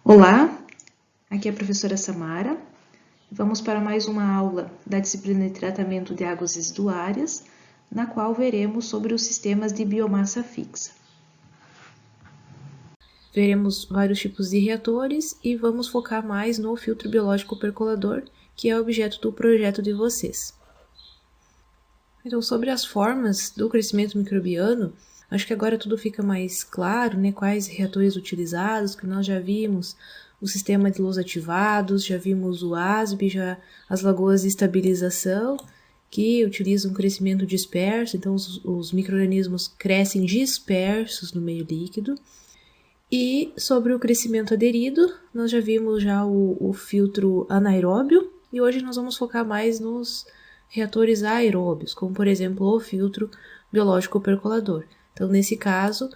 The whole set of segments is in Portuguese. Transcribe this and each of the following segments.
Olá, aqui é a professora Samara. Vamos para mais uma aula da disciplina de tratamento de águas residuárias, na qual veremos sobre os sistemas de biomassa fixa. Veremos vários tipos de reatores e vamos focar mais no filtro biológico percolador, que é o objeto do projeto de vocês. Então, sobre as formas do crescimento microbiano, acho que agora tudo fica mais claro, né? Quais reatores utilizados, que nós já vimos o sistema de Loos ativados, já vimos o ASB, já as lagoas de estabilização, que utilizam crescimento disperso, então os micro-organismos crescem dispersos no meio líquido. E sobre o crescimento aderido, nós já vimos o filtro anaeróbio, e hoje nós vamos focar mais nos reatores aeróbios, como por exemplo o filtro biológico percolador. Então, nesse caso,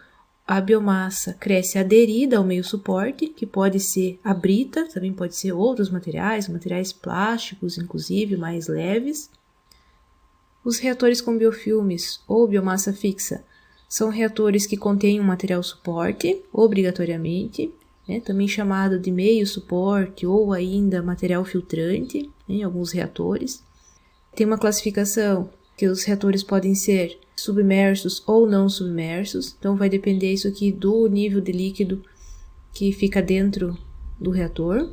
a biomassa cresce aderida ao meio suporte, que pode ser a brita, também pode ser outros materiais plásticos, inclusive, mais leves. Os reatores com biofilmes ou biomassa fixa são reatores que contêm um material suporte, obrigatoriamente, né, também chamado de meio suporte ou ainda material filtrante, né, em alguns reatores. Tem uma classificação que os reatores podem ser submersos ou não submersos, então vai depender isso aqui do nível de líquido que fica dentro do reator.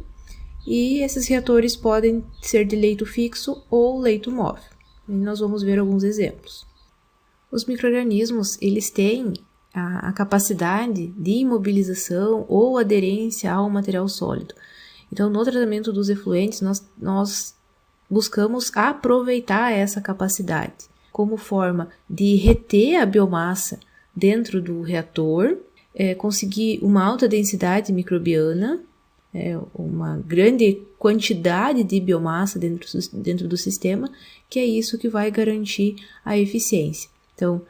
E esses reatores podem ser de leito fixo ou leito móvel. E nós vamos ver alguns exemplos. Os micro-organismos, eles têm a capacidade de imobilização ou aderência ao material sólido. Então, no tratamento dos efluentes, nós buscamos aproveitar essa capacidade como forma de reter a biomassa dentro do reator, conseguir uma alta densidade microbiana, uma grande quantidade de biomassa dentro do sistema, que é isso que vai garantir a eficiência. Então,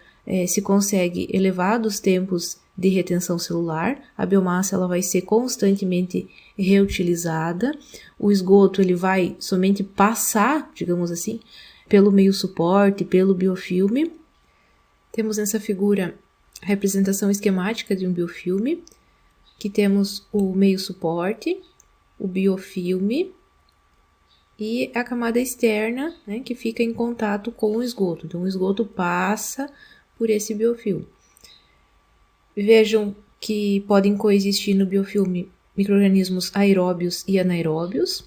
se consegue elevados tempos de retenção celular, a biomassa ela vai ser constantemente reutilizada, o esgoto ele vai somente passar, digamos assim, pelo meio suporte, pelo biofilme. Temos nessa figura a representação esquemática de um biofilme, que temos o meio suporte, o biofilme e a camada externa, né, que fica em contato com o esgoto. Então, o esgoto passa por esse biofilme. Vejam que podem coexistir no biofilme micro-organismos aeróbios e anaeróbios.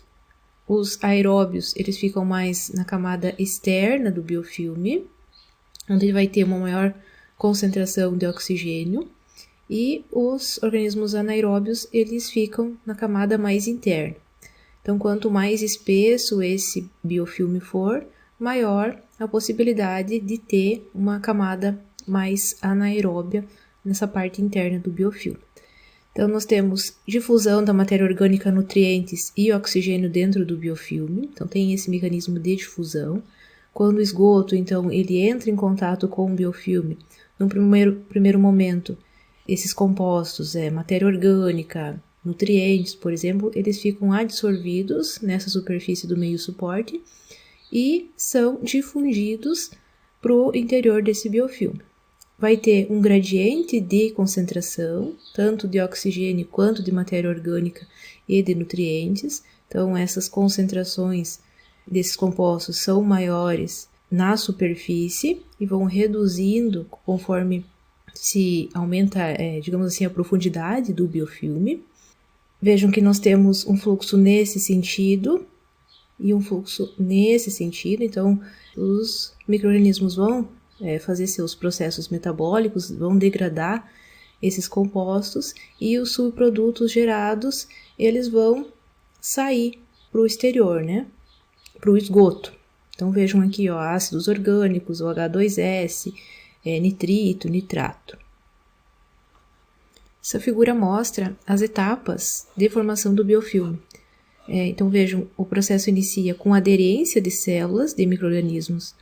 Os aeróbios, eles ficam mais na camada externa do biofilme, onde ele vai ter uma maior concentração de oxigênio, e os organismos anaeróbios, eles ficam na camada mais interna. Então, quanto mais espesso esse biofilme for, maior a possibilidade de ter uma camada mais anaeróbia nessa parte interna do biofilme. Então, nós temos difusão da matéria orgânica, nutrientes e oxigênio dentro do biofilme. Então, tem esse mecanismo de difusão. Quando o esgoto, então, ele entra em contato com o biofilme, no primeiro momento, esses compostos, matéria orgânica, nutrientes, por exemplo, eles ficam adsorvidos nessa superfície do meio suporte e são difundidos para o interior desse biofilme. Vai ter um gradiente de concentração, tanto de oxigênio quanto de matéria orgânica e de nutrientes. Então, essas concentrações desses compostos são maiores na superfície e vão reduzindo conforme se aumenta, digamos assim, a profundidade do biofilme. Vejam que nós temos um fluxo nesse sentido e um fluxo nesse sentido. Então, os micro-organismos vão fazer seus processos metabólicos, vão degradar esses compostos e os subprodutos gerados, eles vão sair para o exterior, né? Para o esgoto. Então, vejam aqui, ó, ácidos orgânicos, o H2S, nitrito, nitrato. Essa figura mostra as etapas de formação do biofilme. Então, vejam, o processo inicia com aderência de células de micro-organismos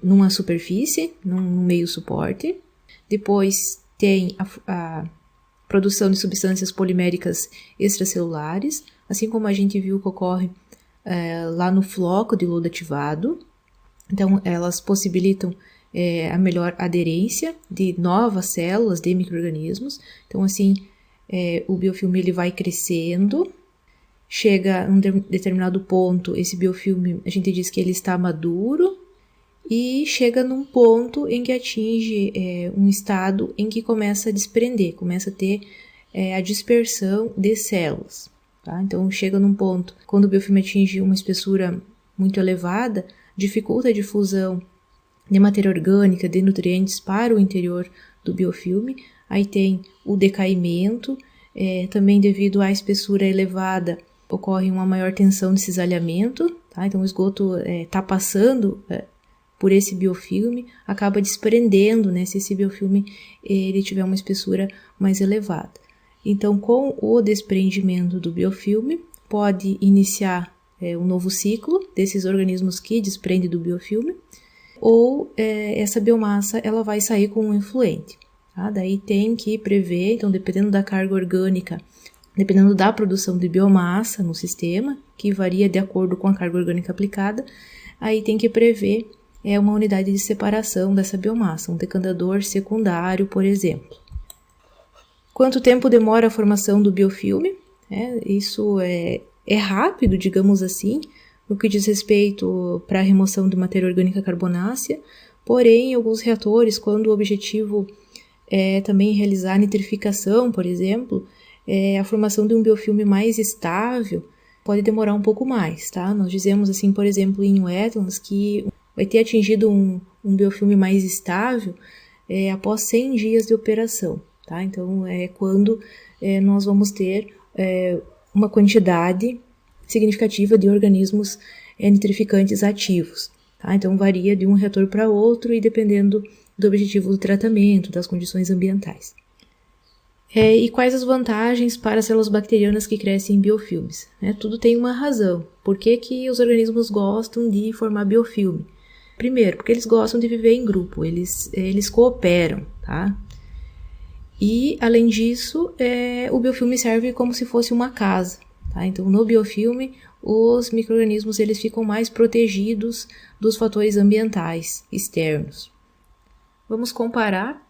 numa superfície, num meio suporte. Depois tem a produção de substâncias poliméricas extracelulares, assim como a gente viu que ocorre lá no floco de Loos ativado. Então, elas possibilitam a melhor aderência de novas células de micro-organismos. Então, assim, o biofilme ele vai crescendo, chega a um determinado ponto, esse biofilme, a gente diz que ele está maduro, e chega num ponto em que atinge um estado em que começa a desprender, começa a ter a dispersão de células. Tá? Então, chega num ponto, quando o biofilme atinge uma espessura muito elevada, dificulta a difusão de matéria orgânica, de nutrientes para o interior do biofilme. Aí tem o decaimento, também devido à espessura elevada, ocorre uma maior tensão de cisalhamento, tá? Então o esgoto está passando por esse biofilme, acaba desprendendo, né, se esse biofilme ele tiver uma espessura mais elevada. Então, com o desprendimento do biofilme, pode iniciar um novo ciclo desses organismos que desprendem do biofilme, ou essa biomassa ela vai sair com um efluente. Tá? Daí tem que prever, então dependendo da carga orgânica, dependendo da produção de biomassa no sistema, que varia de acordo com a carga orgânica aplicada, aí tem que prever uma unidade de separação dessa biomassa, um decantador secundário, por exemplo. Quanto tempo demora a formação do biofilme? Isso é rápido, digamos assim, no que diz respeito para a remoção de matéria orgânica carbonácea, porém, em alguns reatores, quando o objetivo é também realizar a nitrificação, por exemplo, a formação de um biofilme mais estável pode demorar um pouco mais, tá? Nós dizemos assim, por exemplo, em wetlands, que vai ter atingido um biofilme mais estável após 100 dias de operação, tá? Então, é quando nós vamos ter uma quantidade significativa de organismos nitrificantes ativos, tá? Então, varia de um reator para outro e dependendo do objetivo do tratamento, das condições ambientais. E quais as vantagens para as células bacterianas que crescem em biofilmes? Tudo tem uma razão. Por que os organismos gostam de formar biofilme? Primeiro, porque eles gostam de viver em grupo, eles cooperam, tá? E, além disso, o biofilme serve como se fosse uma casa, tá? Então, no biofilme, os micro-organismos eles ficam mais protegidos dos fatores ambientais externos. Vamos comparar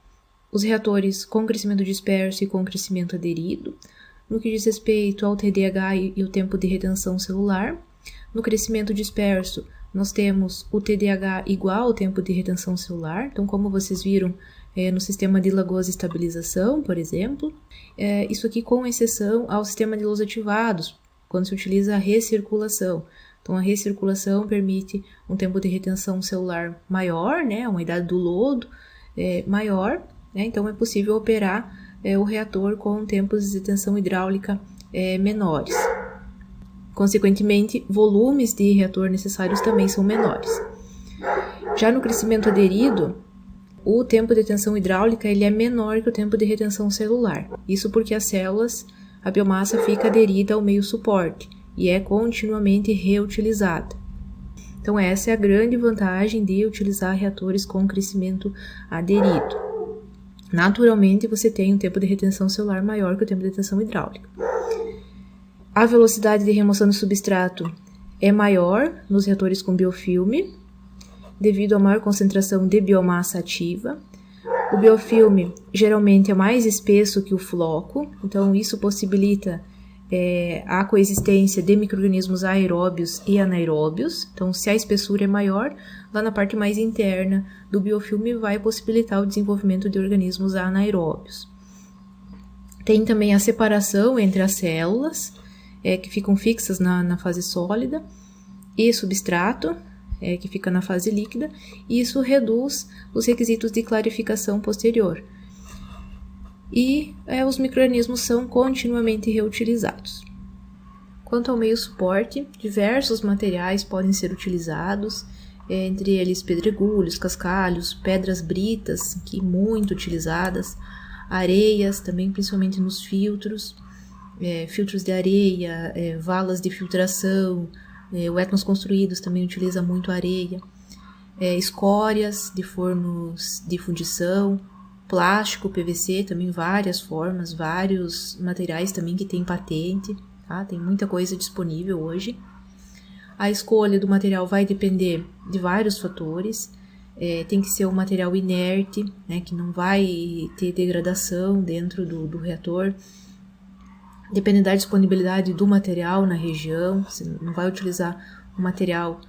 os reatores com crescimento disperso e com crescimento aderido, no que diz respeito ao TDAH e o tempo de retenção celular. No crescimento disperso, nós temos o TDAH igual ao tempo de retenção celular. Então, como vocês viram no sistema de Lagrange estabilização, por exemplo, isso aqui com exceção ao sistema de Lagrange ativados, quando se utiliza a recirculação. Então, a recirculação permite um tempo de retenção celular maior, né, uma idade do lodo maior, né, então é possível operar o reator com tempos de tensão hidráulica menores. Consequentemente, volumes de reator necessários também são menores. Já no crescimento aderido, o tempo de tensão hidráulica ele é menor que o tempo de retenção celular. Isso porque as células, a biomassa fica aderida ao meio suporte e é continuamente reutilizada. Então, essa é a grande vantagem de utilizar reatores com crescimento aderido. Naturalmente, você tem um tempo de retenção celular maior que o tempo de retenção hidráulica. A velocidade de remoção do substrato é maior nos reatores com biofilme, devido à maior concentração de biomassa ativa. O biofilme geralmente é mais espesso que o floco, então isso possibilita a coexistência de micro-organismos aeróbios e anaeróbios. Então, se a espessura é maior, lá na parte mais interna do biofilme vai possibilitar o desenvolvimento de organismos anaeróbios. Tem também a separação entre as células, que ficam fixas na fase sólida, e substrato, que fica na fase líquida, e isso reduz os requisitos de clarificação posterior. E os micro-organismos são continuamente reutilizados. Quanto ao meio suporte, diversos materiais podem ser utilizados, entre eles pedregulhos, cascalhos, pedras britas, que muito utilizadas, areias, também principalmente nos filtros, filtros de areia, valas de filtração, wetlands construídos também utiliza muito areia, escórias de fornos de fundição, plástico, PVC, também várias formas, vários materiais também que tem patente, tá? Tem muita coisa disponível hoje. A escolha do material vai depender de vários fatores, tem que ser um material inerte, né, que não vai ter degradação dentro do reator, dependendo da disponibilidade do material na região, você não vai utilizar um material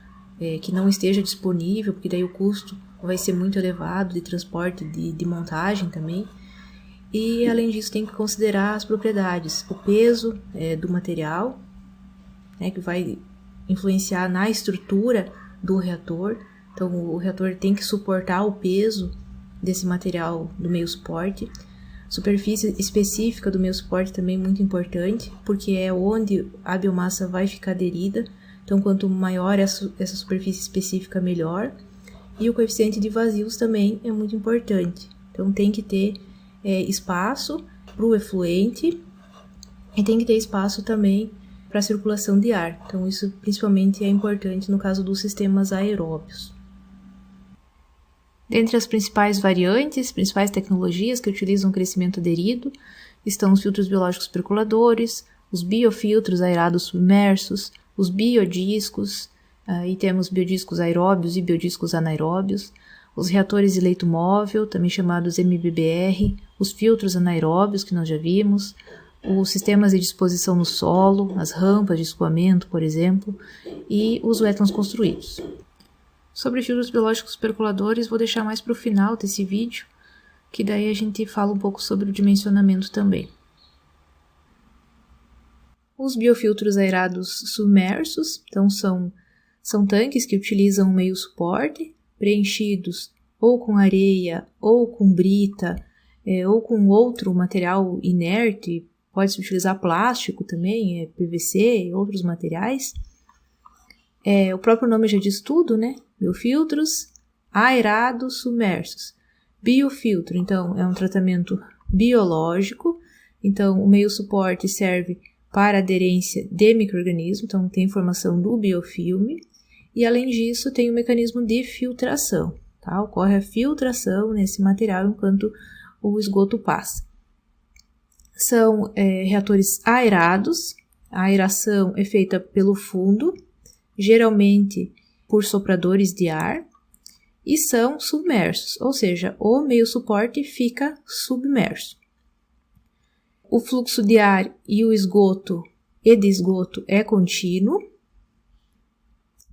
que não esteja disponível, porque daí o custo vai ser muito elevado de transporte, de montagem também. E além disso tem que considerar as propriedades, o peso do material, né, que vai influenciar na estrutura do reator. Então o reator tem que suportar o peso desse material do meio suporte. Superfície específica do meio suporte também é muito importante, porque é onde a biomassa vai ficar aderida. Então quanto maior essa superfície específica, melhor. E o coeficiente de vazios também é muito importante. Então tem que ter espaço para o efluente e tem que ter espaço também para a circulação de ar. Então isso principalmente é importante no caso dos sistemas aeróbios. Dentre as principais variantes, principais tecnologias que utilizam o crescimento aderido, estão os filtros biológicos percoladores, os biofiltros aerados submersos, os biodiscos, e temos biodiscos aeróbios e biodiscos anaeróbios, os reatores de leito móvel, também chamados MBBR, os filtros anaeróbios, que nós já vimos, os sistemas de disposição no solo, as rampas de escoamento, por exemplo, e os wetlands construídos. Sobre filtros biológicos percoladores, vou deixar mais para o final desse vídeo, que daí a gente fala um pouco sobre o dimensionamento também. Os biofiltros aerados submersos, então são tanques que utilizam meio suporte, preenchidos ou com areia, ou com brita, ou com outro material inerte, pode-se utilizar plástico também, PVC e outros materiais. O próprio nome já diz tudo, né? Biofiltros aerados submersos. Biofiltro, então, é um tratamento biológico. Então, o meio suporte serve para aderência de micro-organismos, então tem formação do biofilme. E, além disso, tem um mecanismo de filtração. Tá? Ocorre a filtração nesse material enquanto o esgoto passa. São reatores aerados. A aeração é feita pelo fundo, geralmente por sopradores de ar, e são submersos, ou seja, o meio suporte fica submerso. O fluxo de ar e o esgoto e de esgoto é contínuo.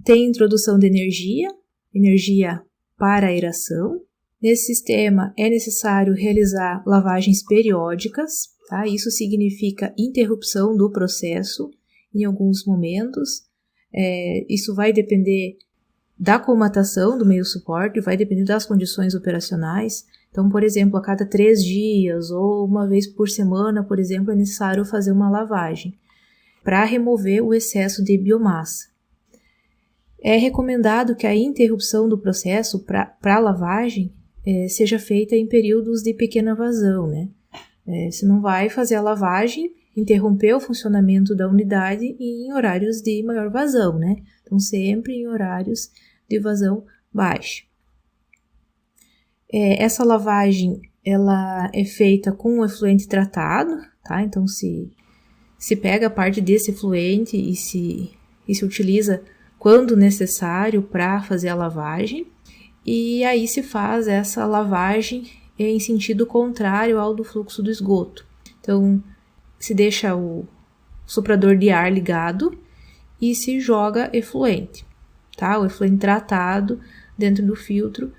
Tem introdução de energia para aeração. Nesse sistema é necessário realizar lavagens periódicas, tá? Isso significa interrupção do processo em alguns momentos. Isso vai depender da colmatação do meio suporte, vai depender das condições operacionais. Então, por exemplo, a cada 3 dias ou uma vez por semana, por exemplo, é necessário fazer uma lavagem para remover o excesso de biomassa. É recomendado que a interrupção do processo para a lavagem seja feita em períodos de pequena vazão, né? Você não vai fazer a lavagem, interromper o funcionamento da unidade em horários de maior vazão, né? Então, sempre em horários de vazão baixa. Essa lavagem, ela é feita com um efluente tratado, tá? Então, se pega a parte desse efluente e se utiliza quando necessário para fazer a lavagem. E aí se faz essa lavagem em sentido contrário ao do fluxo do esgoto. Então, se deixa o soprador de ar ligado e se joga efluente, tá? O efluente tratado dentro do filtro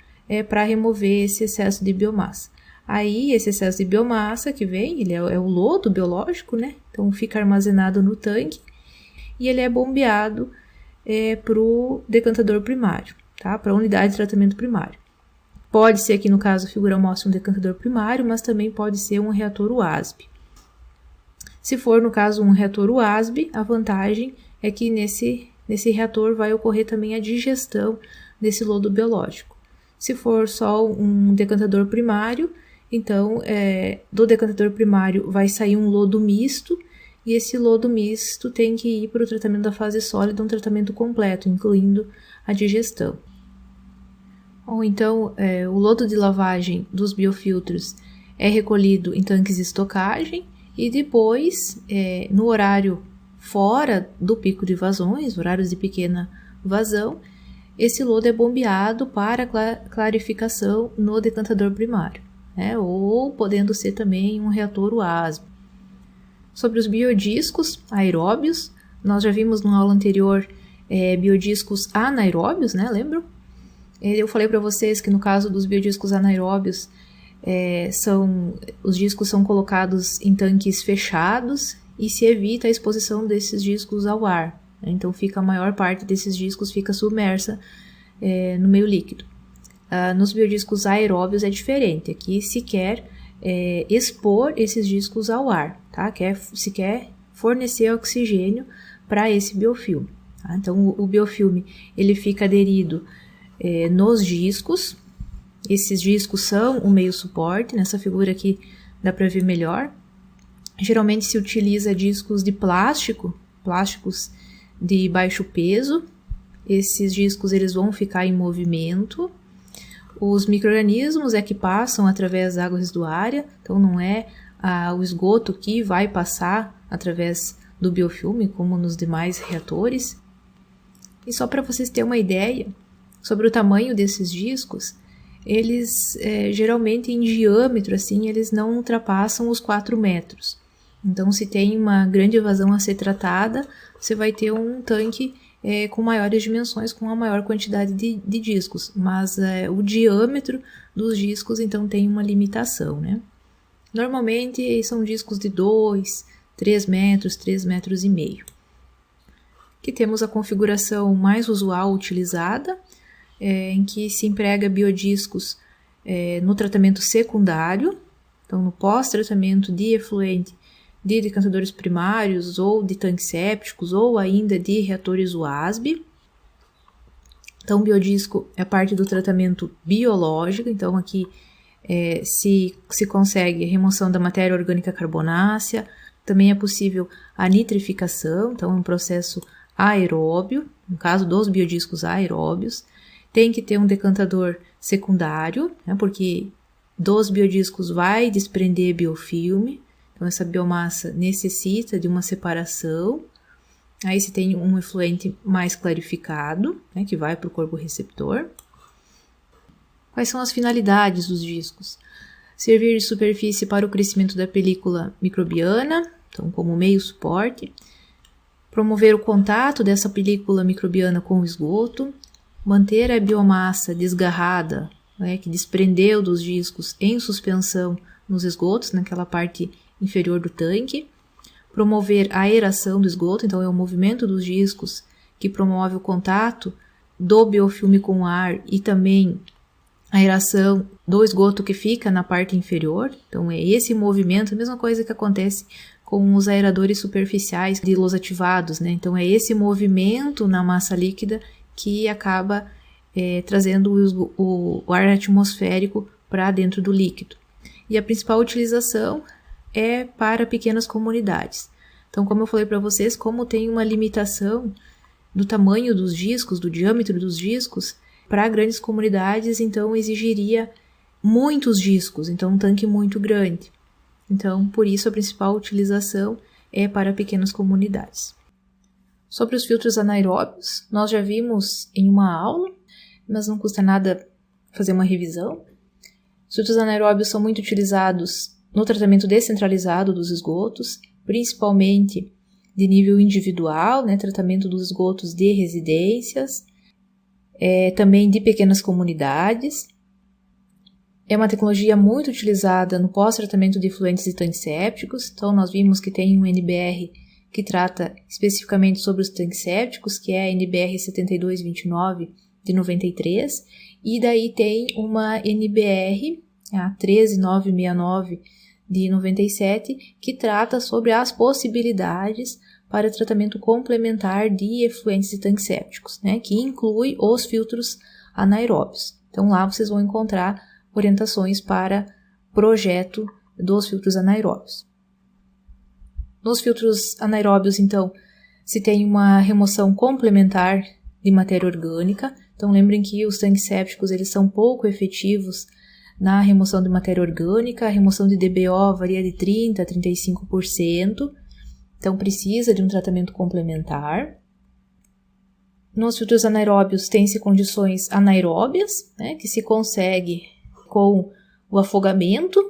para remover esse excesso de biomassa. Aí, esse excesso de biomassa que vem, ele é o lodo biológico, né? Então, fica armazenado no tanque e ele é bombeado para o decantador primário, tá? Para a unidade de tratamento primário. Pode ser aqui, no caso, a figura mostra um decantador primário, mas também pode ser um reator UASB. Se for, no caso, um reator UASB, a vantagem é que nesse reator vai ocorrer também a digestão desse lodo biológico. Se for só um decantador primário, então, do decantador primário vai sair um lodo misto, e esse lodo misto tem que ir para o tratamento da fase sólida, um tratamento completo, incluindo a digestão. Ou então, o lodo de lavagem dos biofiltros é recolhido em tanques de estocagem, e depois, no horário fora do pico de vazões, horários de pequena vazão, esse lodo é bombeado para clarificação no decantador primário, né? Ou podendo ser também um reator UASB. Sobre os biodiscos aeróbios, nós já vimos na aula anterior biodiscos anaeróbios, né? Lembram? Eu falei para vocês que no caso dos biodiscos anaeróbios, os discos são colocados em tanques fechados e se evita a exposição desses discos ao ar. Então a maior parte desses discos fica submersa no meio líquido. Nos biodiscos aeróbios é diferente. Aqui se quer expor esses discos ao ar, tá? Se quer fornecer oxigênio para esse biofilme. Tá? Então o biofilme ele fica aderido nos discos. Esses discos são o meio suporte. Nessa figura aqui dá para ver melhor. Geralmente se utiliza discos de plásticos de baixo peso. Esses discos eles vão ficar em movimento. Os micro-organismos que passam através da água residuária, então não é o esgoto que vai passar através do biofilme, como nos demais reatores. E só para vocês terem uma ideia sobre o tamanho desses discos, eles geralmente em diâmetro, assim, eles não ultrapassam os 4 metros. Então, se tem uma grande evasão a ser tratada, você vai ter um tanque com maiores dimensões, com uma maior quantidade de discos, mas o diâmetro dos discos então tem uma limitação, né? Normalmente são discos de 2, 3 metros, 3 metros e meio. Aqui temos a configuração mais usual utilizada, em que se emprega biodiscos no tratamento secundário, então no pós-tratamento de efluente de decantadores primários ou de tanques sépticos ou ainda de reatores UASB. Então, o biodisco é parte do tratamento biológico, então aqui se consegue a remoção da matéria orgânica carbonácea, também é possível a nitrificação, então é um processo aeróbio, no caso dos biodiscos aeróbios. Tem que ter um decantador secundário, né, porque dos biodiscos vai desprender biofilme. Então, essa biomassa necessita de uma separação. Aí se tem um efluente mais clarificado, né, que vai para o corpo receptor. Quais são as finalidades dos discos? Servir de superfície para o crescimento da película microbiana, então como meio suporte. Promover o contato dessa película microbiana com o esgoto. Manter a biomassa desgarrada, né, que desprendeu dos discos em suspensão nos esgotos, naquela parte inferior do tanque, promover a aeração do esgoto, então é o movimento dos discos que promove o contato do biofilme com o ar e também a aeração do esgoto que fica na parte inferior, então é esse movimento, a mesma coisa que acontece com os aeradores superficiais de losativados, né? Então é esse movimento na massa líquida que acaba trazendo o ar atmosférico para dentro do líquido. E a principal utilização é para pequenas comunidades. Então, como eu falei para vocês, como tem uma limitação do tamanho dos discos, do diâmetro dos discos, para grandes comunidades, então exigiria muitos discos, então um tanque muito grande. Então, por isso a principal utilização é para pequenas comunidades. Sobre os filtros anaeróbios, nós já vimos em uma aula, mas não custa nada fazer uma revisão. Os filtros anaeróbios são muito utilizados no tratamento descentralizado dos esgotos, principalmente de nível individual, né, tratamento dos esgotos de residências, também de pequenas comunidades. É uma tecnologia muito utilizada no pós-tratamento de efluentes e tanques sépticos, então nós vimos que tem um NBR que trata especificamente sobre os tanques sépticos, que é a NBR 7229 de 93, e daí tem uma NBR, a 13969 de 97, que trata sobre as possibilidades para tratamento complementar de efluentes e tanques sépticos, né, que inclui os filtros anaeróbios. Então lá vocês vão encontrar orientações para projeto dos filtros anaeróbios. Nos filtros anaeróbios, então, se tem uma remoção complementar de matéria orgânica. Então, lembrem que os tanques sépticos eles são pouco efetivos na remoção de matéria orgânica. A remoção de DBO varia de 30% a 35%. Então, precisa de um tratamento complementar. Nos filtros anaeróbios, tem-se condições anaeróbias, né, que se consegue com o afogamento,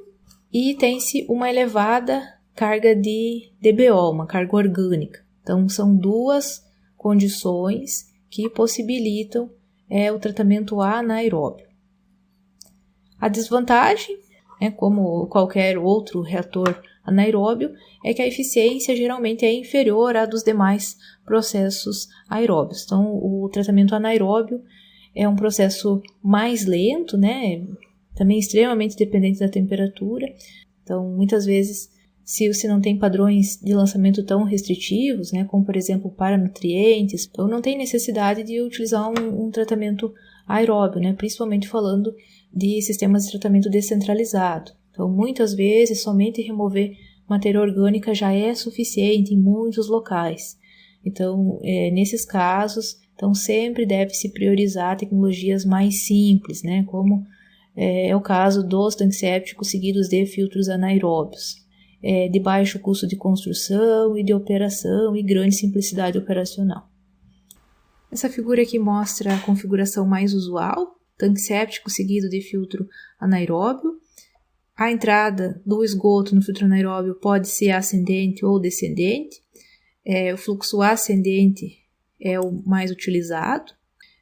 e tem-se uma elevada carga de DBO, uma carga orgânica. Então, são duas condições que possibilitam o tratamento anaeróbio. A desvantagem, como qualquer outro reator anaeróbio, é que a eficiência geralmente é inferior à dos demais processos aeróbios. Então, o tratamento anaeróbio é um processo mais lento, também extremamente dependente da temperatura. Então, muitas vezes, se você não tem padrões de lançamento tão restritivos, como, por exemplo, para nutrientes, então não tem necessidade de utilizar um tratamento aeróbio, principalmente falando de sistemas de tratamento descentralizado. Então, muitas vezes, somente remover matéria orgânica já é suficiente em muitos locais. Então, nesses casos, sempre deve-se priorizar tecnologias mais simples, como é o caso dos tanques sépticos seguidos de filtros anaeróbios, de baixo custo de construção e de operação e grande simplicidade operacional. Essa figura aqui mostra a configuração mais usual, tanque séptico seguido de filtro anaeróbio. A entrada do esgoto no filtro anaeróbio pode ser ascendente ou descendente. O fluxo ascendente é o mais utilizado.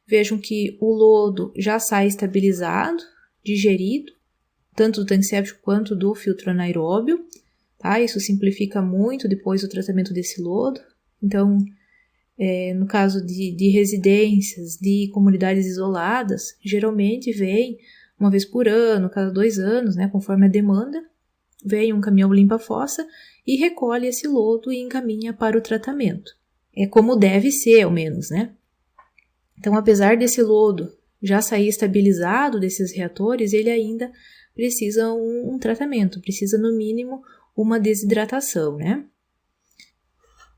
Vejam que o lodo já sai estabilizado, digerido, tanto do tanque séptico quanto do filtro anaeróbio. Isso simplifica muito depois o tratamento desse lodo. Então, no caso de residências, de comunidades isoladas, geralmente vem uma vez por ano, cada 2 anos, conforme a demanda, vem um caminhão limpa-fossa e recolhe esse lodo e encaminha para o tratamento. É como deve ser, ao menos, Então, apesar desse lodo já sair estabilizado desses reatores, ele ainda precisa um tratamento, precisa, no mínimo, uma desidratação,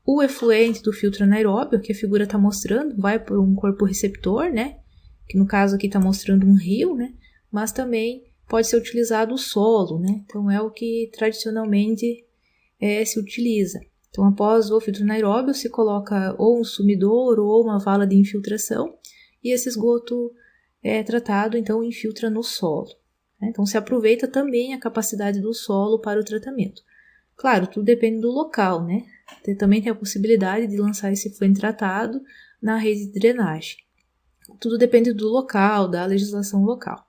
O efluente do filtro anaeróbio, que a figura está mostrando, vai por um corpo receptor, que no caso aqui está mostrando um rio, mas também pode ser utilizado o solo, Então, é o que tradicionalmente se utiliza. Então, após o filtro anaeróbio, se coloca ou um sumidouro ou uma vala de infiltração e esse esgoto tratado, então, infiltra no solo. Então, se aproveita também a capacidade do solo para o tratamento. Claro, tudo depende do local, Também tem a possibilidade de lançar esse efluente tratado na rede de drenagem. Tudo depende do local, da legislação local.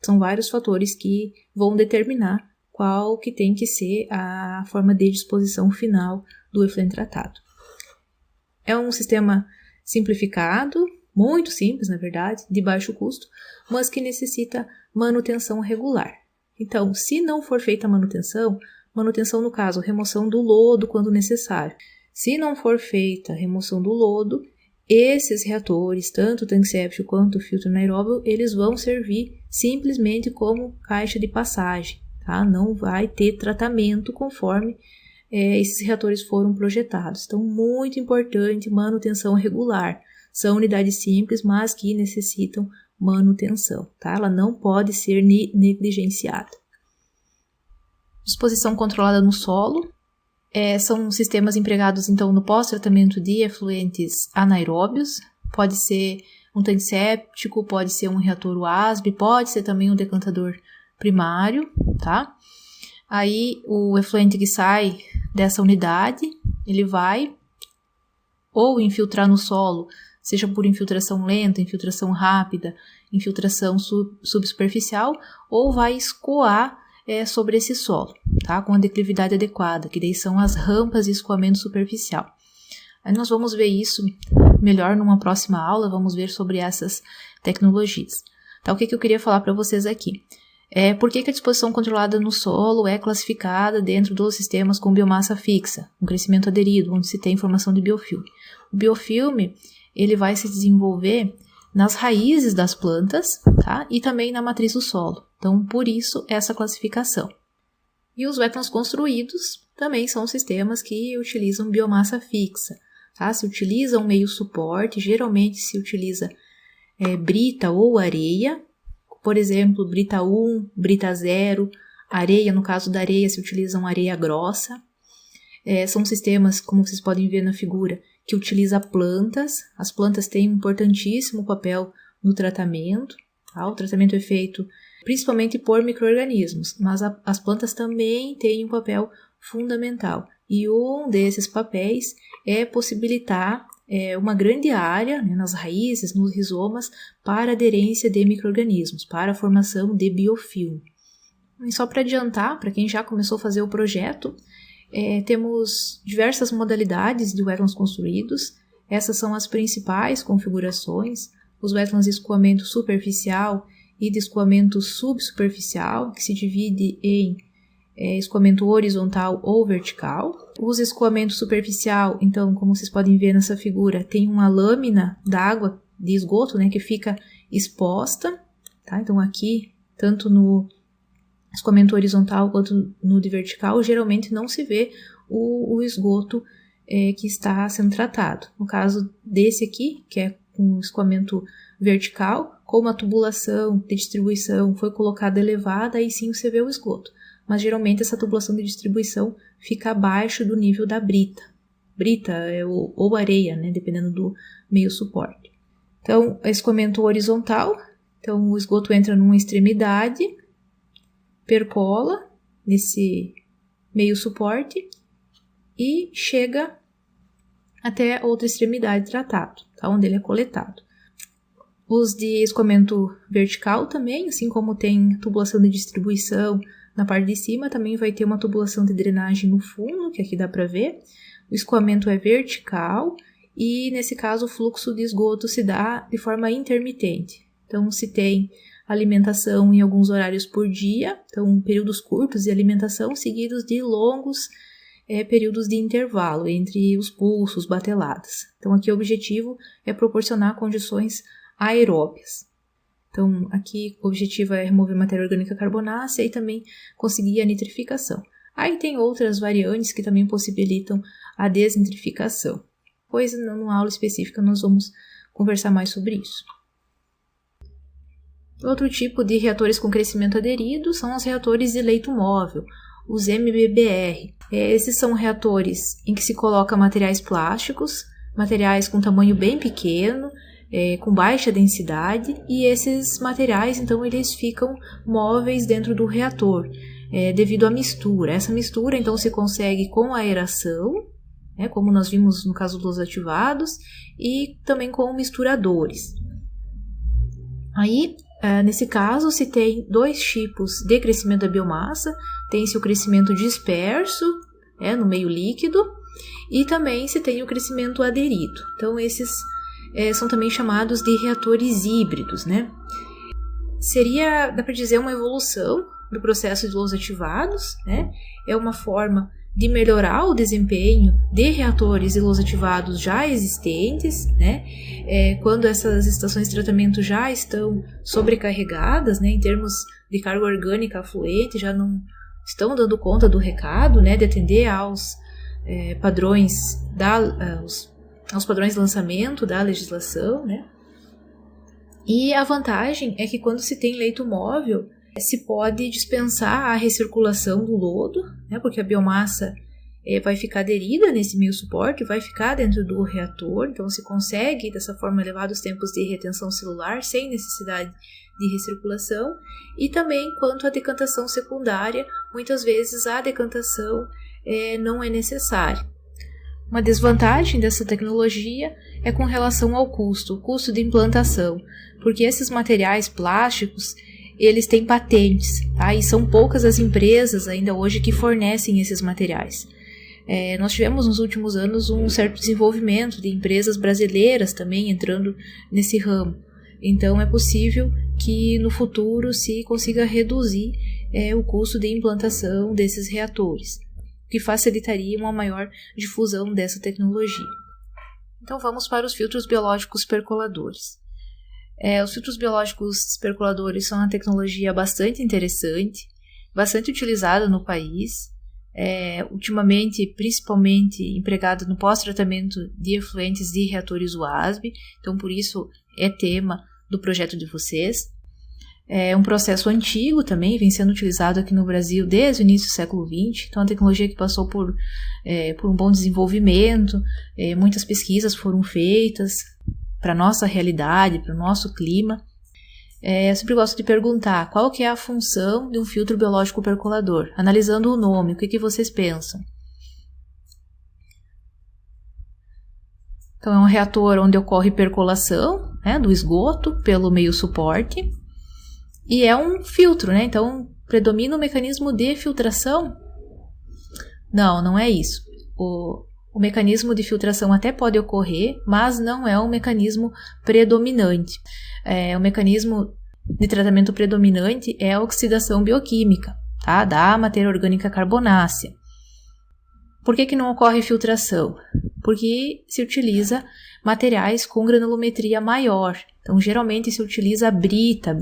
São vários fatores que vão determinar qual que tem que ser a forma de disposição final do efluente tratado. É um sistema simplificado, muito simples, na verdade, de baixo custo, mas que necessita manutenção regular. Então, se não for feita a manutenção no caso, remoção do lodo quando necessário. Se não for feita a remoção do lodo, esses reatores, tanto o tanque séptico quanto o filtro anaeróbio, eles vão servir simplesmente como caixa de passagem, Não vai ter tratamento conforme esses reatores foram projetados. Então, muito importante, manutenção regular. São unidades simples, mas que necessitam manutenção, Ela não pode ser negligenciada. Disposição controlada no solo. São sistemas empregados, então, no pós-tratamento de efluentes anaeróbios. Pode ser um tanque séptico, pode ser um reator UASB, pode ser também um decantador primário, Aí, o efluente que sai dessa unidade, ele vai ou infiltrar no solo, seja por infiltração lenta, infiltração rápida, infiltração subsuperficial, ou vai escoar sobre esse solo, com a declividade adequada, que daí são as rampas de escoamento superficial. Aí nós vamos ver isso melhor numa próxima aula, vamos ver sobre essas tecnologias. O que eu queria falar para vocês aqui? Por que a disposição controlada no solo é classificada dentro dos sistemas com biomassa fixa, um crescimento aderido, onde se tem formação de biofilme. O biofilme, ele vai se desenvolver nas raízes das plantas, e também na matriz do solo. Então, por isso, essa classificação. E os wetlands construídos também são sistemas que utilizam biomassa fixa, Se utiliza um meio suporte, geralmente se utiliza brita ou areia, por exemplo, brita 1, brita 0, areia, no caso da areia se utilizam areia grossa. São sistemas, como vocês podem ver na figura, que utiliza plantas. As plantas têm um importantíssimo papel no tratamento. O tratamento é feito principalmente por micro-organismos, mas as plantas também têm um papel fundamental. E um desses papéis é possibilitar uma grande área, né, nas raízes, nos rizomas, para aderência de micro-organismos, para a formação de biofilme. E só para adiantar, para quem já começou a fazer o projeto, temos diversas modalidades de wetlands construídos. Essas são as principais configurações: os wetlands de escoamento superficial e de escoamento subsuperficial, que se divide em escoamento horizontal ou vertical. Os escoamento superficial, então, como vocês podem ver nessa figura, tem uma lâmina d'água de esgoto, né, que fica exposta, tá? Então aqui, tanto no escoamento horizontal quanto no de vertical, geralmente não se vê o esgoto que está sendo tratado. No caso desse aqui, que é um escoamento vertical, como a tubulação de distribuição foi colocada elevada, aí sim você vê o esgoto. Mas geralmente essa tubulação de distribuição fica abaixo do nível da brita. Brita ou areia, né, dependendo do meio suporte. Então, escoamento horizontal, então o esgoto entra numa extremidade, percola nesse meio suporte e chega até outra extremidade tratado, tá, onde ele é coletado. Os de escoamento vertical também, assim como tem tubulação de distribuição na parte de cima, também vai ter uma tubulação de drenagem no fundo, que aqui dá para ver. O escoamento é vertical e, nesse caso, o fluxo de esgoto se dá de forma intermitente. Então, se tem alimentação em alguns horários por dia, então períodos curtos de alimentação seguidos de longos períodos de intervalo entre os pulsos, bateladas. Então, aqui o objetivo é proporcionar condições aeróbias. Então, aqui o objetivo é remover matéria orgânica carbonácea e também conseguir a nitrificação. Aí tem outras variantes que também possibilitam a desnitrificação. Pois, numa aula específica, nós vamos conversar mais sobre isso. Outro tipo de reatores com crescimento aderido são os reatores de leito móvel, os MBBR. Esses são reatores em que se coloca materiais plásticos, materiais com tamanho bem pequeno, com baixa densidade, e esses materiais, então, eles ficam móveis dentro do reator, devido à mistura. Essa mistura, então, se consegue com aeração, como nós vimos no caso dos ativados, e também com misturadores. Aí, nesse caso, se tem dois tipos de crescimento da biomassa: tem-se o crescimento disperso, no meio líquido, e também se tem o crescimento aderido. Então, esses são também chamados de reatores híbridos, né? Dá para dizer, uma evolução do processo de louros ativados, né? É uma forma de melhorar o desempenho de reatores de louros ativados já existentes, né? Quando essas estações de tratamento já estão sobrecarregadas, né, em termos de carga orgânica afluente, já não estão dando conta do recado, né, de atender aos padrões aos padrões de lançamento da legislação, né? E a vantagem é que quando se tem leito móvel, se pode dispensar a recirculação do lodo, né? Porque a biomassa vai ficar aderida nesse meio suporte, vai ficar dentro do reator, então se consegue dessa forma elevar os tempos de retenção celular sem necessidade de recirculação. E também quanto à decantação secundária, muitas vezes a decantação não é necessária. Uma desvantagem dessa tecnologia é com relação ao custo, o custo de implantação, porque esses materiais plásticos, eles têm patentes, tá? E são poucas as empresas ainda hoje que fornecem esses materiais. Nós tivemos nos últimos anos um certo desenvolvimento de empresas brasileiras também entrando nesse ramo. Então é possível que no futuro se consiga reduzir o custo de implantação desses reatores, que facilitaria uma maior difusão dessa tecnologia. Então vamos para os filtros biológicos percoladores. Os filtros biológicos percoladores são uma tecnologia bastante interessante, bastante utilizada no país, ultimamente principalmente empregada no pós-tratamento de efluentes de reatores UASB, então por isso é tema do projeto de vocês. É um processo antigo também, vem sendo utilizado aqui no Brasil desde o início do século XX, então é uma tecnologia que passou por um bom desenvolvimento, muitas pesquisas foram feitas para a nossa realidade, para o nosso clima. Eu sempre gosto de perguntar qual que é a função de um filtro biológico percolador. Analisando o nome, o que vocês pensam? Então, é um reator onde ocorre percolação, né, do esgoto pelo meio suporte. E é um filtro, né? Então, predomina o mecanismo de filtração? Não é isso. O mecanismo de filtração até pode ocorrer, mas não é um mecanismo predominante. O mecanismo de tratamento predominante é a oxidação bioquímica, tá? Da matéria orgânica carbonácea. Por que não ocorre filtração? Porque se utiliza materiais com granulometria maior. Então, geralmente se utiliza a brita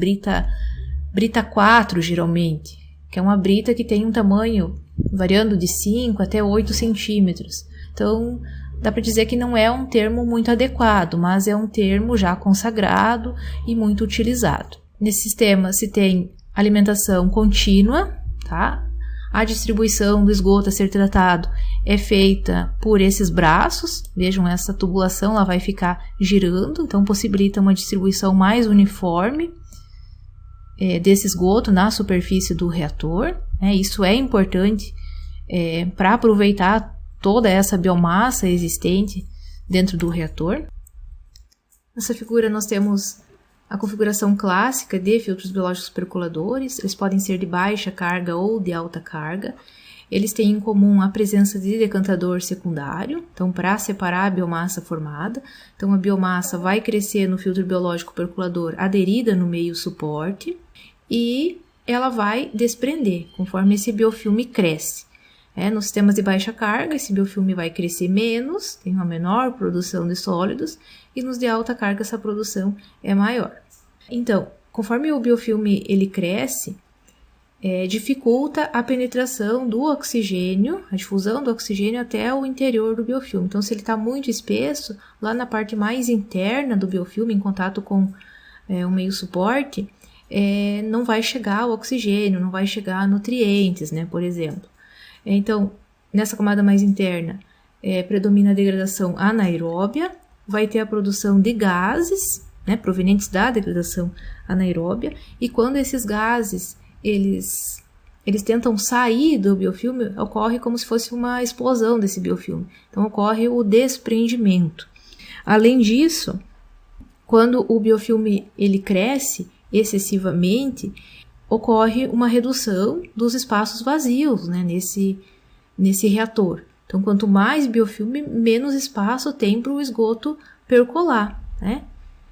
4, geralmente, que é uma brita que tem um tamanho variando de 5 até 8 centímetros. Então, dá para dizer que não é um termo muito adequado, mas é um termo já consagrado e muito utilizado. Nesse sistema se tem alimentação contínua, tá? A distribuição do esgoto a ser tratado é feita por esses braços. Vejam, essa tubulação ela vai ficar girando, então possibilita uma distribuição mais uniforme desse esgoto na superfície do reator. Isso é importante para aproveitar toda essa biomassa existente dentro do reator. Nessa figura nós temos a configuração clássica de filtros biológicos percoladores. Eles podem ser de baixa carga ou de alta carga. Eles têm em comum a presença de decantador secundário, então para separar a biomassa formada. Então a biomassa vai crescer no filtro biológico percolador aderida no meio suporte e ela vai desprender conforme esse biofilme cresce. Nos sistemas de baixa carga, esse biofilme vai crescer menos, tem uma menor produção de sólidos, e nos de alta carga essa produção é maior. Então, conforme o biofilme ele cresce, dificulta a penetração do oxigênio, a difusão do oxigênio até o interior do biofilme. Então, se ele está muito espesso, lá na parte mais interna do biofilme, em contato com o meio suporte, não vai chegar o oxigênio, não vai chegar nutrientes, né, por exemplo. Então, nessa camada mais interna, predomina a degradação anaeróbia, vai ter a produção de gases, né, provenientes da degradação anaeróbia, e quando esses gases eles tentam sair do biofilme, ocorre como se fosse uma explosão desse biofilme. Então, ocorre o desprendimento. Além disso, quando o biofilme ele cresce excessivamente, ocorre uma redução dos espaços vazios, né, nesse reator. Então, quanto mais biofilme, menos espaço tem para o esgoto percolar, né?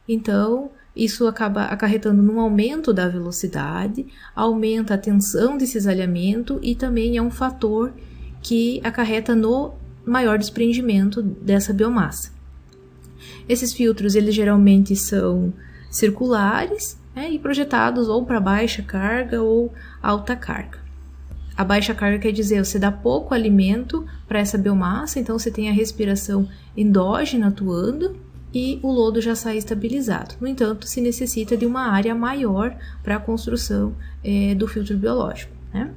Então, isso acaba acarretando num aumento da velocidade, aumenta a tensão de cisalhamento e também é um fator que acarreta no maior desprendimento dessa biomassa. Esses filtros, eles geralmente são circulares, e projetados ou para baixa carga ou alta carga. A baixa carga quer dizer você dá pouco alimento para essa biomassa, então você tem a respiração endógena atuando e o lodo já sai estabilizado. No entanto, se necessita de uma área maior para a construção do filtro biológico, né?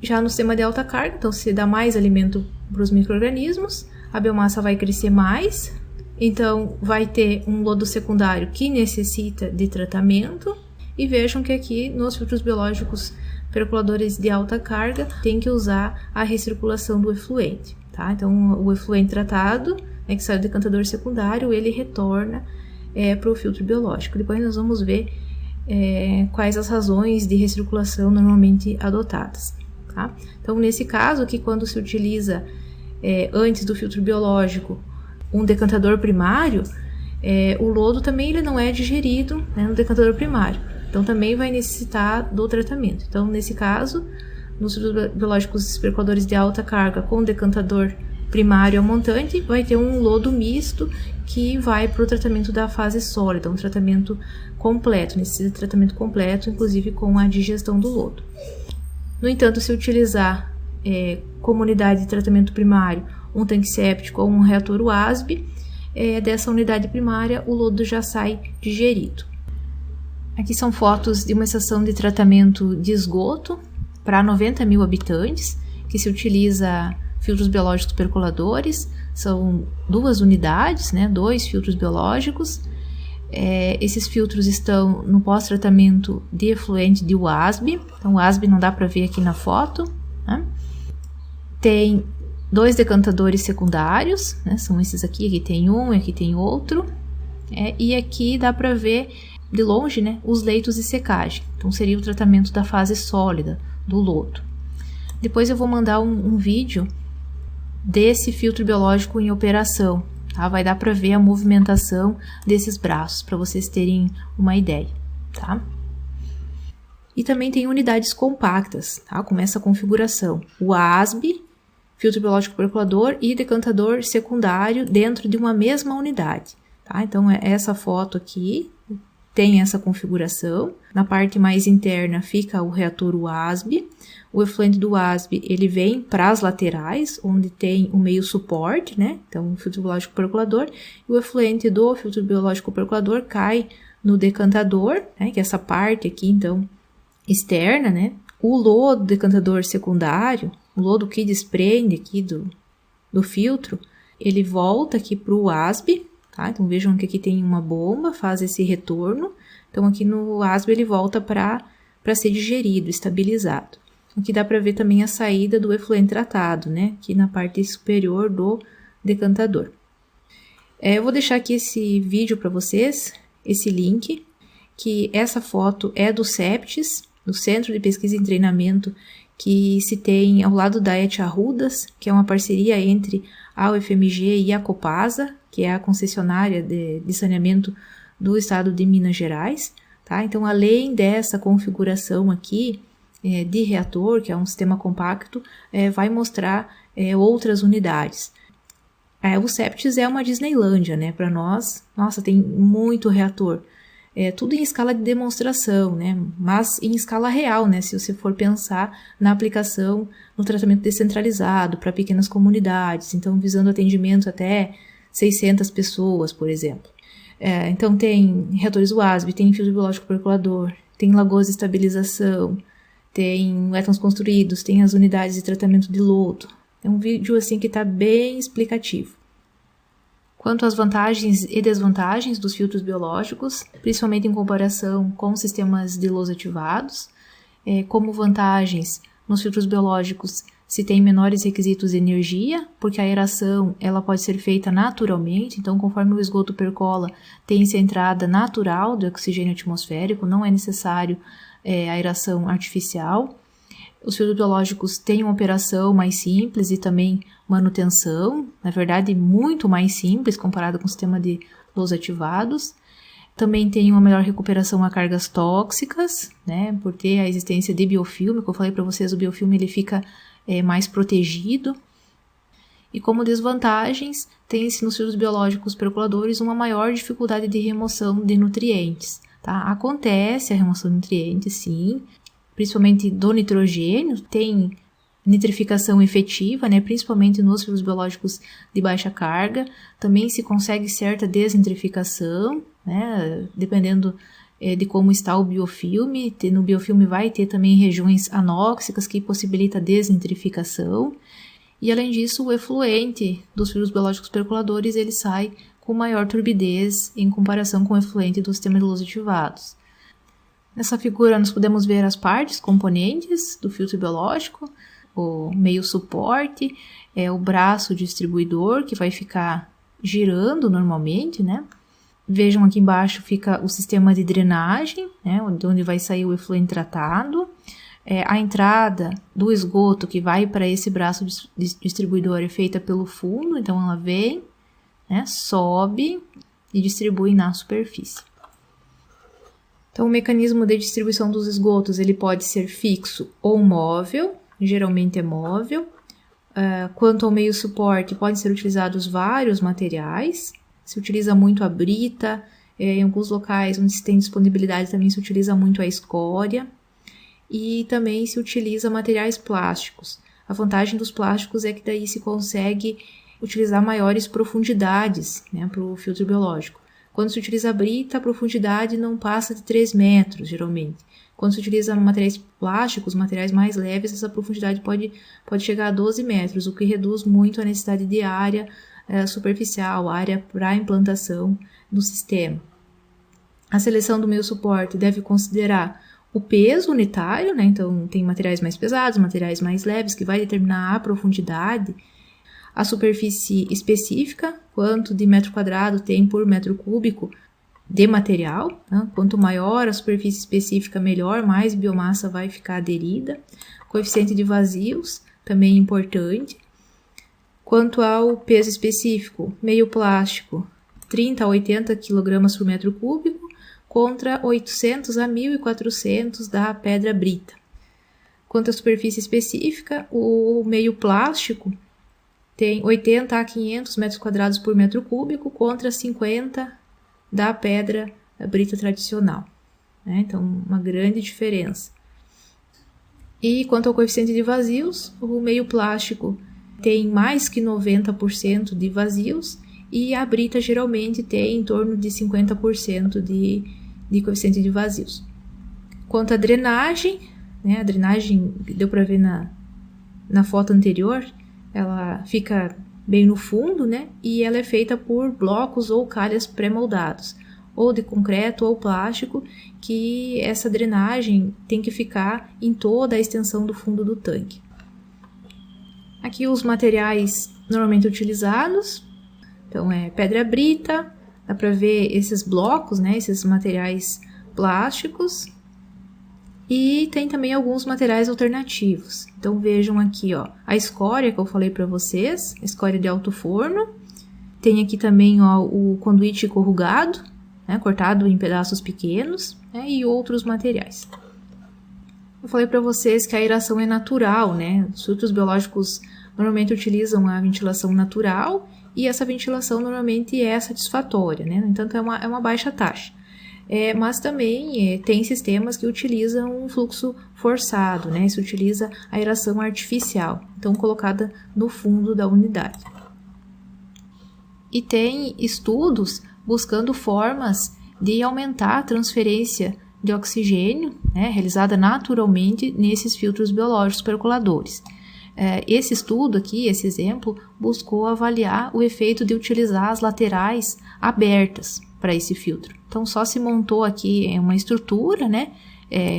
Já no sistema de alta carga, então se dá mais alimento para os micro-organismos, a biomassa vai crescer mais. Então, vai ter um lodo secundário que necessita de tratamento. E vejam que aqui, nos filtros biológicos percoladores de alta carga, tem que usar a recirculação do efluente, tá? Então, o efluente tratado, que sai do decantador secundário, ele retorna para o filtro biológico. Depois nós vamos ver quais as razões de recirculação normalmente adotadas, tá? Então, nesse caso aqui, quando se utiliza antes do filtro biológico um decantador primário, o lodo também ele não é digerido, né, no decantador primário. Então, também vai necessitar do tratamento. Então, nesse caso, nos biológicos percoladores de alta carga com decantador primário ao montante, vai ter um lodo misto que vai para o tratamento da fase sólida, um tratamento completo, necessita de tratamento completo, inclusive com a digestão do lodo. No entanto, se utilizar como unidade de tratamento primário um tanque séptico ou um reator UASB, dessa unidade primária o lodo já sai digerido. Aqui são fotos de uma estação de tratamento de esgoto para 90 mil habitantes, que se utiliza filtros biológicos percoladores, são 2 unidades, né, 2 filtros biológicos, Esses filtros estão no pós-tratamento de efluente de WASB. Então, o WASB não dá para ver aqui na foto, né? Tem 2 decantadores secundários, né? São esses aqui tem um e aqui tem outro. E aqui dá para ver de longe, né, os leitos de secagem. Então, seria o tratamento da fase sólida do lodo. Depois eu vou mandar um vídeo desse filtro biológico em operação. Tá? Vai dar para ver a movimentação desses braços, para vocês terem uma ideia, tá? E também tem unidades compactas, tá? Com essa configuração. O ASB, filtro biológico percolador e decantador secundário dentro de uma mesma unidade, tá? Então, essa foto aqui tem essa configuração. Na parte mais interna fica o reator WASB. O efluente do WASB, ele vem para as laterais, onde tem o meio suporte, né? Então, o filtro biológico percolador. E o efluente do filtro biológico percolador cai no decantador, né? Que é essa parte aqui, então, externa, né? O lodo decantador secundário, o lodo que desprende aqui do filtro, ele volta aqui para o WASB, tá? Então, vejam que aqui tem uma bomba, faz esse retorno. Então, aqui no WASB ele volta para ser digerido, estabilizado. Aqui dá para ver também a saída do efluente tratado, né? Aqui na parte superior do decantador. Eu vou deixar aqui esse vídeo para vocês, esse link, que essa foto é do CEPTES, do Centro de Pesquisa e Treinamento, que se tem ao lado da ET Arrudas, que é uma parceria entre a UFMG e a Copasa, que é a concessionária de saneamento do estado de Minas Gerais, tá? Então, além dessa configuração aqui de reator, que é um sistema compacto, vai mostrar outras unidades. O CEPTES é uma Disneylândia, né? Para nós, nossa, tem muito reator. Tudo em escala de demonstração, né? Mas em escala real, né? Se você for pensar na aplicação no tratamento descentralizado para pequenas comunidades, então visando atendimento até 600 pessoas, por exemplo. Então tem reatores WASB, tem filtro biológico percolador, tem lagoas de estabilização, tem étans construídos, tem as unidades de tratamento de lodo. É um vídeo assim que está bem explicativo. Quanto às vantagens e desvantagens dos filtros biológicos, principalmente em comparação com sistemas de LOS ativados, como vantagens, nos filtros biológicos se tem menores requisitos de energia, porque a aeração ela pode ser feita naturalmente, então conforme o esgoto percola, tem-se a entrada natural do oxigênio atmosférico, não é necessário a aeração artificial. Os filtros biológicos têm uma operação mais simples e também manutenção, na verdade muito mais simples comparado com o sistema de LOS ativados. Também tem uma melhor recuperação a cargas tóxicas, né, por ter a existência de biofilme, como eu falei para vocês, o biofilme ele fica mais protegido. E como desvantagens, tem-se nos filtros biológicos percoladores uma maior dificuldade de remoção de nutrientes. Tá? Acontece a remoção de nutrientes, sim, principalmente do nitrogênio, tem nitrificação efetiva, né, principalmente nos filtros biológicos de baixa carga. Também se consegue certa desnitrificação, né, dependendo de como está o biofilme. No biofilme vai ter também regiões anóxicas que possibilita a desnitrificação. E além disso, o efluente dos filtros biológicos percoladores ele sai com maior turbidez em comparação com o efluente do sistema de LOS ativados. Nessa figura nós podemos ver as partes, componentes do filtro biológico, o meio suporte, o braço distribuidor que vai ficar girando normalmente, né? Vejam aqui embaixo fica o sistema de drenagem, né? Onde vai sair o efluente tratado. A entrada do esgoto que vai para esse braço distribuidor é feita pelo fundo, então ela vem, né, sobe e distribui na superfície. Então, o mecanismo de distribuição dos esgotos ele pode ser fixo ou móvel, geralmente é móvel. Quanto ao meio suporte, podem ser utilizados vários materiais. Se utiliza muito a brita, em alguns locais onde se tem disponibilidade também se utiliza muito a escória. E também se utiliza materiais plásticos. A vantagem dos plásticos é que daí se consegue utilizar maiores profundidades, né, para o filtro biológico. Quando se utiliza a brita, a profundidade não passa de 3 metros, geralmente. Quando se utiliza materiais plásticos, materiais mais leves, essa profundidade pode chegar a 12 metros, o que reduz muito a necessidade de área superficial, área para implantação no sistema. A seleção do meio suporte deve considerar o peso unitário, né? Então tem materiais mais pesados, materiais mais leves, que vai determinar a profundidade, a superfície específica, quanto de metro quadrado tem por metro cúbico de material, né? Quanto maior a superfície específica, melhor, mais biomassa vai ficar aderida. Coeficiente de vazios, também importante. Quanto ao peso específico, meio plástico, 30 a 80 kg por metro cúbico, contra 800 a 1.400 da pedra brita. Quanto à superfície específica, o meio plástico tem 80 a 500 metros quadrados por metro cúbico, contra 50 da pedra brita tradicional, né? Então, uma grande diferença. E quanto ao coeficiente de vazios, o meio plástico tem mais que 90% de vazios e a brita geralmente tem em torno de 50% de coeficiente de vazios. Quanto à drenagem, né, a drenagem, deu para ver na foto anterior, ela fica bem no fundo, né, e ela é feita por blocos ou calhas pré-moldados, ou de concreto ou plástico, que essa drenagem tem que ficar em toda a extensão do fundo do tanque. Aqui os materiais normalmente utilizados, então é pedra brita, dá para ver esses blocos, né, esses materiais plásticos, e tem também alguns materiais alternativos. Então vejam aqui, ó, a escória que eu falei para vocês, a escória de alto forno, tem aqui também, ó, o conduíte corrugado, né, cortado em pedaços pequenos, né, e outros materiais. Eu falei para vocês que a aeração é natural, né? Os filtros biológicos normalmente utilizam a ventilação natural e essa ventilação normalmente é satisfatória, né? No entanto, é uma baixa taxa. Mas também tem sistemas que utilizam um fluxo forçado, né? Se utiliza a aeração artificial, então colocada no fundo da unidade. E tem estudos buscando formas de aumentar a transferência de oxigênio, né, realizada naturalmente nesses filtros biológicos percoladores. Esse estudo aqui, esse exemplo, buscou avaliar o efeito de utilizar as laterais abertas para esse filtro. Então, só se montou aqui uma estrutura, né,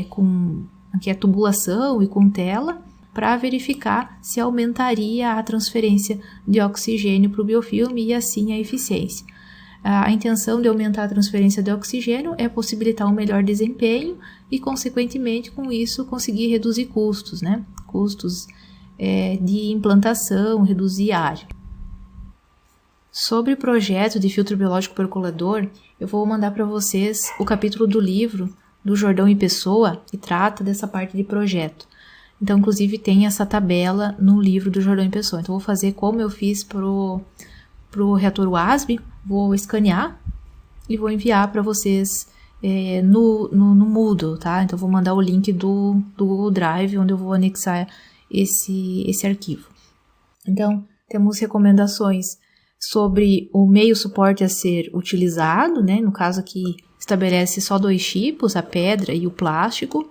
com aqui a tubulação e com tela, para verificar se aumentaria a transferência de oxigênio para o biofilme e assim a eficiência. A intenção de aumentar a transferência de oxigênio é possibilitar um melhor desempenho e, consequentemente, com isso, conseguir reduzir custos, né? Custos de implantação, reduzir área. Sobre o projeto de filtro biológico percolador, eu vou mandar para vocês o capítulo do livro do Jordão e Pessoa, que trata dessa parte de projeto. Então, inclusive, tem essa tabela no livro do Jordão e Pessoa. Então, eu vou fazer como eu fiz pro reator WASB, vou escanear e vou enviar para vocês no Moodle, tá? Então, vou mandar o link do Google Drive, onde eu vou anexar esse arquivo. Então, temos recomendações sobre o meio suporte a ser utilizado, né? No caso aqui, estabelece só 2 tipos, a pedra e o plástico.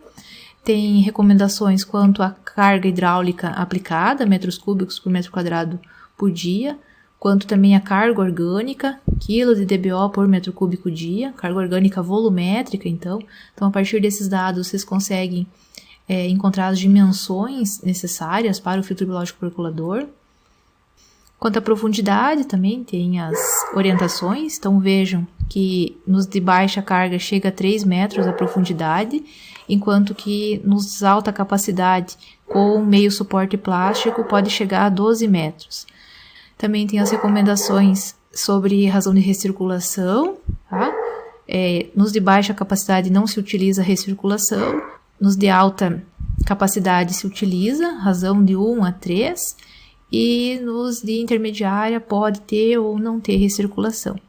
Tem recomendações quanto à carga hidráulica aplicada, metros cúbicos por metro quadrado por dia, quanto também a carga orgânica, quilo de DBO por metro cúbico dia, carga orgânica volumétrica, então. Então, a partir desses dados, vocês conseguem encontrar as dimensões necessárias para o filtro biológico percolador. Quanto à profundidade, também tem as orientações. Então, vejam que nos de baixa carga chega a 3 metros a profundidade, enquanto que nos de alta capacidade, com meio suporte plástico, pode chegar a 12 metros. Também tem as recomendações sobre razão de recirculação, tá? Nos de baixa capacidade não se utiliza recirculação, nos de alta capacidade se utiliza, razão de 1 a 3, e nos de intermediária pode ter ou não ter recirculação.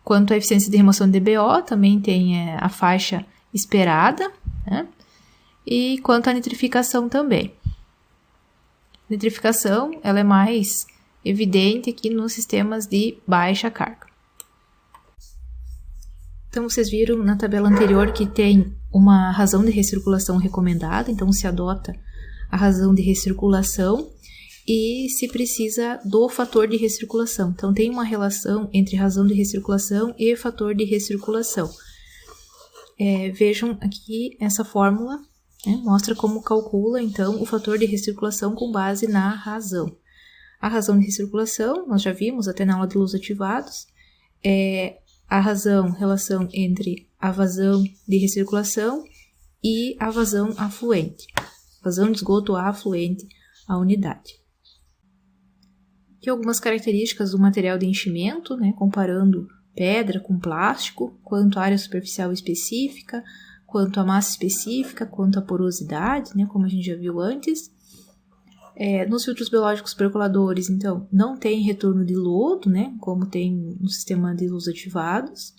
Quanto à eficiência de remoção de DBO, também tem a faixa esperada, né? E quanto à nitrificação também. Nitrificação, ela é mais evidente aqui nos sistemas de baixa carga. Então, vocês viram na tabela anterior que tem uma razão de recirculação recomendada, então se adota a razão de recirculação e se precisa do fator de recirculação. Então, tem uma relação entre razão de recirculação e fator de recirculação. Vejam aqui essa fórmula, né, mostra como calcula, então, o fator de recirculação com base na razão. A razão de recirculação, nós já vimos até na aula de luz ativados, a relação entre a vazão de recirculação e a vazão afluente. Vazão de esgoto afluente à unidade. Aqui algumas características do material de enchimento, né, comparando pedra com plástico, quanto à área superficial específica, quanto à massa específica, quanto à porosidade, né, como a gente já viu antes. Nos filtros biológicos percoladores, então, não tem retorno de lodo, né, como tem no sistema de luz ativados.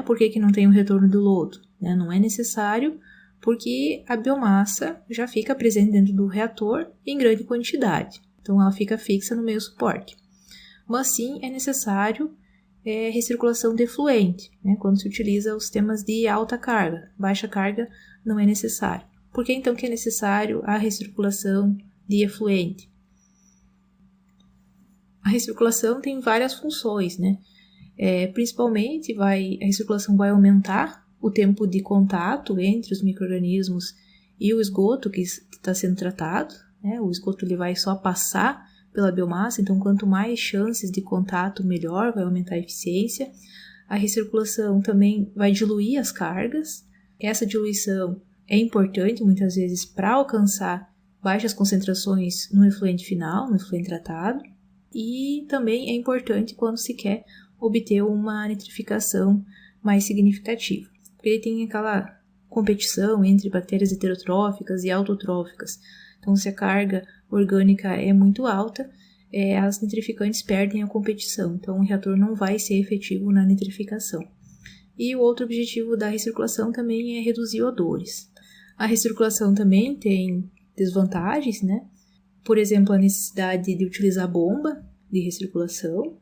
Por que não tem o retorno de lodo? Não é necessário, porque a biomassa já fica presente dentro do reator em grande quantidade. Então, ela fica fixa no meio suporte. Mas sim, é necessário recirculação de efluente, né, quando se utiliza os sistemas de alta carga. Baixa carga não é necessário. Por que então que é necessário a recirculação de efluente? A recirculação tem várias funções, né? Principalmente a recirculação vai aumentar o tempo de contato entre os micro-organismos e o esgoto que está sendo tratado, né? O esgoto ele vai só passar pela biomassa, então quanto mais chances de contato, melhor, vai aumentar a eficiência. A recirculação também vai diluir as cargas. Essa diluição é importante muitas vezes para alcançar baixas concentrações no efluente final, no efluente tratado, e também é importante quando se quer obter uma nitrificação mais significativa, porque ele tem aquela competição entre bactérias heterotróficas e autotróficas. Então, se a carga orgânica é muito alta, as nitrificantes perdem a competição, então o reator não vai ser efetivo na nitrificação. E o outro objetivo da recirculação também é reduzir odores. A recirculação também tem desvantagens, né? Por exemplo, a necessidade de utilizar bomba de recirculação.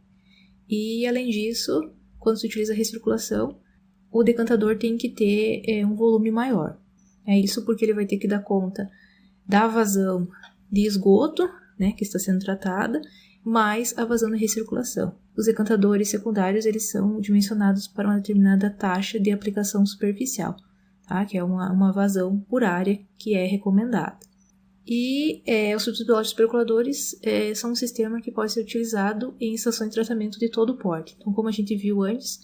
E, além disso, quando se utiliza a recirculação, o decantador tem que ter um volume maior. Isso porque ele vai ter que dar conta da vazão de esgoto, né, que está sendo tratada, mais a vazão da recirculação. Os decantadores secundários eles são dimensionados para uma determinada taxa de aplicação superficial, tá? Que é uma vazão por área que é recomendada. E os filtros biológicos percoladores são um sistema que pode ser utilizado em estações de tratamento de todo porte. Então, como a gente viu antes,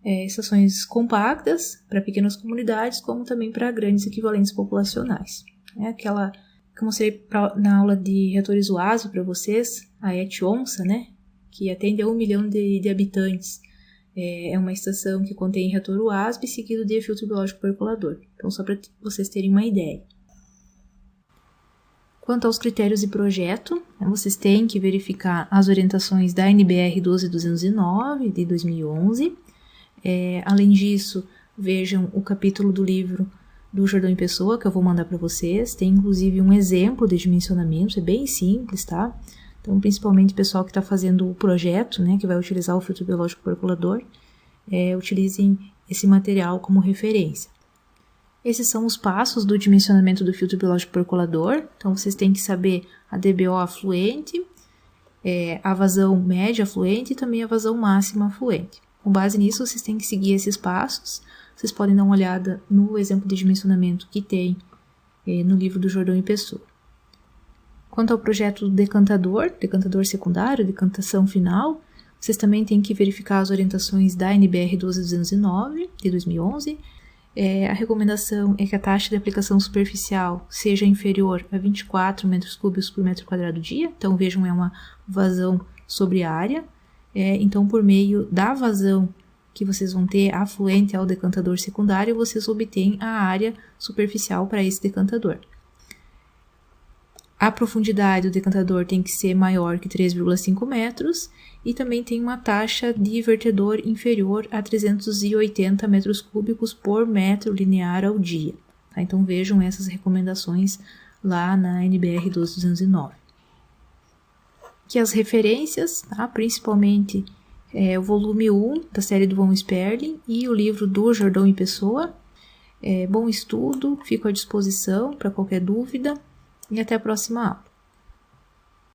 estações compactas para pequenas comunidades, como também para grandes equivalentes populacionais. Aquela que eu mostrei na aula de reatores UASB para vocês, a ET-ONSA, né, que atende a 1 milhão de habitantes. É uma estação que contém reator UASB seguido de filtro biológico percolador. Então, só para vocês terem uma ideia. Quanto aos critérios de projeto, vocês têm que verificar as orientações da NBR 12209 de 2011. Além disso, vejam o capítulo do livro do Jordão e Pessoa, que eu vou mandar para vocês. Tem inclusive um exemplo de dimensionamento, é bem simples, tá? Então, principalmente o pessoal que está fazendo o projeto, né, que vai utilizar o filtro biológico percolador, utilizem esse material como referência. Esses são os passos do dimensionamento do filtro biológico percolador. Então, vocês têm que saber a DBO afluente, a vazão média afluente e também a vazão máxima afluente. Com base nisso, vocês têm que seguir esses passos. Vocês podem dar uma olhada no exemplo de dimensionamento que tem no livro do Jordão e Pessoa. Quanto ao projeto do decantador secundário, decantação final, vocês também têm que verificar as orientações da NBR 12209 de 2011. A recomendação é que a taxa de aplicação superficial seja inferior a 24 metros cúbicos por metro quadrado dia. Então, vejam, é uma vazão sobre área. Então, por meio da vazão que vocês vão ter afluente ao decantador secundário, vocês obtêm a área superficial para esse decantador. A profundidade do decantador tem que ser maior que 3,5 metros e também tem uma taxa de vertedor inferior a 380 metros cúbicos por metro linear ao dia. Tá? Então, vejam essas recomendações lá na NBR 12209. Aqui as referências, tá? Principalmente o volume 1 da série do von Sperling e o livro do Jordão e Pessoa. Bom estudo, fico à disposição para qualquer dúvida e até a próxima aula.